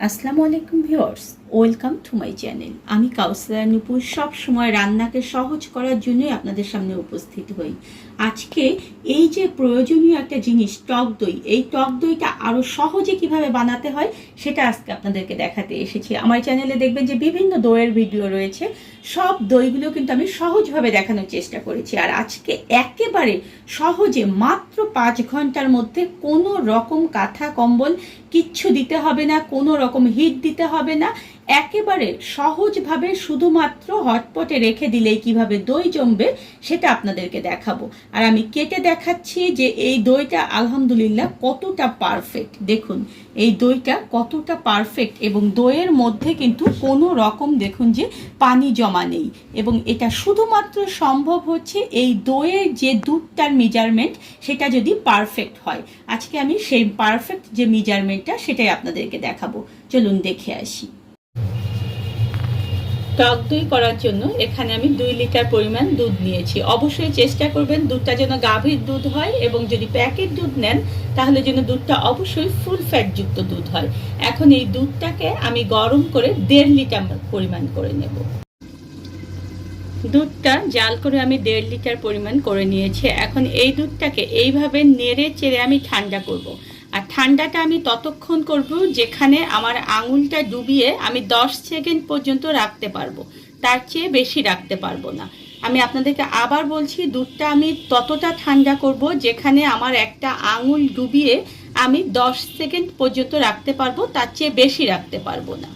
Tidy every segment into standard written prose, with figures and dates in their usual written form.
আসসালামু আলাইকুম viewers, welcome to my channel. আমি কাউসার নুপুর সব সময় রান্নাকে সহজ করার জন্যই আপনাদের সামনে উপস্থিত হই। আজকে এই যে প্রয়োজনীয় একটা জিনিস টক দই, এই টক দইটা আরও সহজে কিভাবে বানাতে হয় সেটা আজকে আপনাদেরকে দেখাতে এসেছি। আমার চ্যানেলে দেখবেন যে বিভিন্ন দইয়ের ভিডিও রয়েছে, সব দইগুলো কিন্তু আমি সহজভাবে দেখানোর চেষ্টা করেছি। আর আজকে একেবারে সহজে মাত্র 5 ঘন্টার মধ্যে কোনো রকম কাঁথা কম্বল কিচ্ছু দিতে হবে না, কোনো রকম হিট দিতে হবে না, একেবারে সহজভাবে শুধুমাত্র হটপটে রেখে দিলেই কিভাবে দই জমবে সেটা আপনাদেরকে দেখাবো। আর আমি কেটে দেখাচ্ছি যে এই দইটা আলহামদুলিল্লাহ কতটা পারফেক্ট। দেখুন এই দইটা কতটা পারফেক্ট, এবং দইয়ের মধ্যে কিন্তু কোনো রকম দেখুন যে পানি জমা নেই, এবং এটা শুধুমাত্র সম্ভব হচ্ছে এই দইয়ের যে দুধটার মেজারমেন্ট সেটা যদি পারফেক্ট হয়। আজকে আমি সেই পারফেক্ট যে মেজারমেন্টটা সেটাই আপনাদেরকে দেখাবো, চলুন দেখে আসি। টক দই করার জন্য এখানে আমি 2 লিটার পরিমাণ দুধ নিয়েছি। অবশ্যই চেষ্টা করবেন দুধটা যেন গাভীর দুধ হয়, এবং যদি প্যাকেট দুধ নেন তাহলে যেন দুধটা অবশ্যই ফুল ফ্যাট যুক্ত দুধ হয়। এখন এই দুধটাকে আমি গরম করে 1.5 লিটার পরিমাণ করে নেব। দুধটা জাল করে আমি 1.5 লিটার পরিমাণ করে নিয়েছি। এখন এই দুধটাকে এইভাবে নেড়ে চেড়ে আমি ঠান্ডা করব। আর ঠান্ডাটা আমি ততক্ষণ করব যেখানে আমার আঙুলটা ডুবিয়ে আমি 10 সেকেন্ড পর্যন্ত রাখতে পারবো, তার চেয়ে বেশি রাখতে পারবো না। আমি আপনাদেরকে আবার বলছি, দুধটা আমি ততটা ঠান্ডা করব যেখানে আমার একটা আঙুল ডুবিয়ে আমি 10 সেকেন্ড পর্যন্ত রাখতে পারবো, তার চেয়ে বেশি রাখতে পারবো না।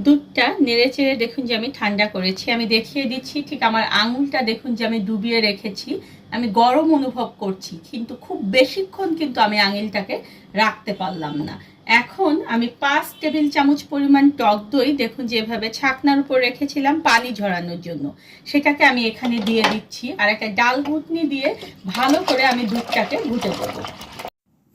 দুধটা নেড়ে চেড়ে দেখুন যে আমি ঠান্ডা করেছি। আমি দেখিয়ে দিচ্ছি, ঠিক আমার আঙুলটা দেখুন যে আমি ডুবিয়ে রেখেছি। আমি গরম অনুভব করছি, কিন্তু খুব বেশিক্ষণ কিন্তু আমি আঙুলটাকে রাখতে পারলাম না। এখন আমি 5 টেবিল চামচ পরিমাণ টক দই দেখুন যে এভাবে ছাকনার উপর রেখেছিলাম পানি ঝরানোর জন্য, সেটাকে আমি এখানে দিয়ে দিচ্ছি। আর একটা ডাল ঘুটনি দিয়ে ভালো করে আমি দুধটাকে ঘুটে দেবো।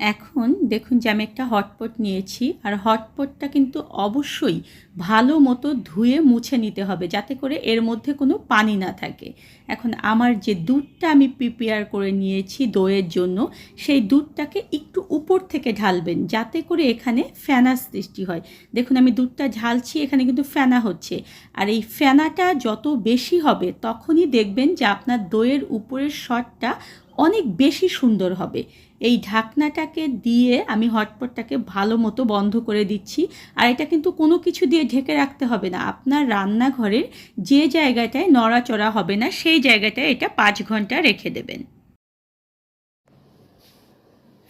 এখন দেখুন যে আমি একটা হটপট নিয়েছি, আর হটপটটা কিন্তু অবশ্যই ভালো মতো ধুয়ে মুছে নিতে হবে যাতে করে এর মধ্যে কোনো পানি না থাকে। এখন আমার যে দুধটা আমি প্রিপেয়ার করে নিয়েছি দইয়ের জন্য, সেই দুধটাকে একটু উপর থেকে ঢালবেন যাতে করে এখানে ফেনা সৃষ্টি হয়। দেখুন আমি দুধটা ঢালছি, এখানে কিন্তু ফেনা হচ্ছে। আর এই ফেনাটা যত বেশি হবে তখনই দেখবেন যে আপনার দইয়ের উপরের শটটা অনেক বেশি সুন্দর হবে। এই ঢাকনাটাকে দিয়ে আমি হটপটটাকে ভালো মতো বন্ধ করে দিচ্ছি। আর এটা কিন্তু কোনো কিছু দিয়ে ঢেকে রাখতে হবে না, আপনার রান্নাঘরের যে জায়গাটায় নড়াচড়া হবে না সেই জায়গাটায় এটা 5 ঘন্টা রেখে দেবেন।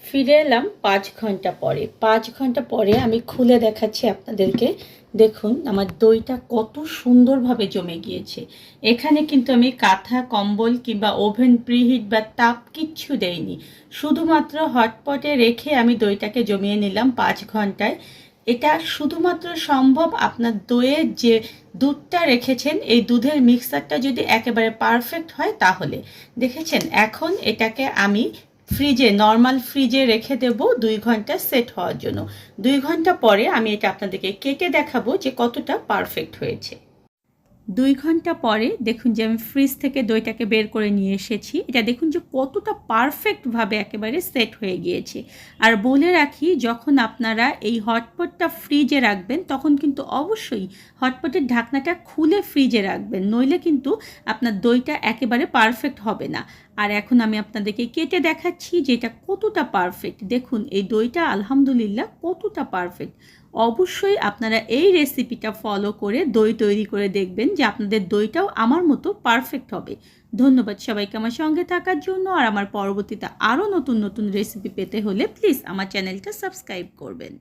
ফিরে এলাম 5 ঘন্টা পরে। 5 ঘন্টা পরে আমি খুলে দেখাচ্ছি আপনাদেরকে। দেখুন আমার দইটা কত সুন্দরভাবে জমে গিয়েছে। এখানে কিন্তু আমি কাঁথা কম্বল কিংবা ওভেন প্রিহিট বা তাপ কিচ্ছু দেইনি, শুধুমাত্র হটপটে রেখে আমি দইটাকে জমিয়ে নিলাম 5 ঘন্টায়। এটা শুধুমাত্র সম্ভব আপনার দইয়ের যে দুধটা রেখেছেন এই দুধের মিক্সারটা যদি একেবারে পারফেক্ট হয় তাহলে। দেখেছেন, এখন এটাকে আমি ফ্রিজে, নর্মাল ফ্রিজে রেখে দেব 2 ঘন্টা সেট হওয়ার জন্য। 2 ঘন্টা পরে আমি এটা আপনাদেরকে কেটে দেখাবো যে কতটা পারফেক্ট হয়েছে। 2 ঘন্টা পরে দেখুন যে আমি ফ্রিজ থেকে দইটাকে বের করে নিয়ে এসেছি। এটা দেখুন যে কতটা পারফেক্টভাবে একেবারে সেট হয়ে গিয়েছে। আর বলে রাখি, যখন আপনারা এই হটপটটা ফ্রিজে রাখবেন তখন কিন্তু অবশ্যই হটপটের ঢাকনাটা খুলে ফ্রিজে রাখবেন, নইলে কিন্তু আপনার দইটা একেবারে পারফেক্ট হবে না। আর এখন আমি আপনাদেরকে কেটে দেখাচ্ছি যে এটা কতটা পারফেক্ট। দেখুন এই দইটা আলহামদুলিল্লাহ কতটা পারফেক্ট। অবশ্যই আপনারা এই রেসিপিটা ফলো করে দই তৈরি করে দেখবেন যে আপনাদের দইটাও আমার মতো পারফেক্ট হবে। ধন্যবাদ সবাইকে আমার সঙ্গে থাকার জন্য। আর আমার পরবর্তীতে আরও নতুন নতুন রেসিপি পেতে হলে প্লিজ আমার চ্যানেলটা সাবস্ক্রাইব করবেন।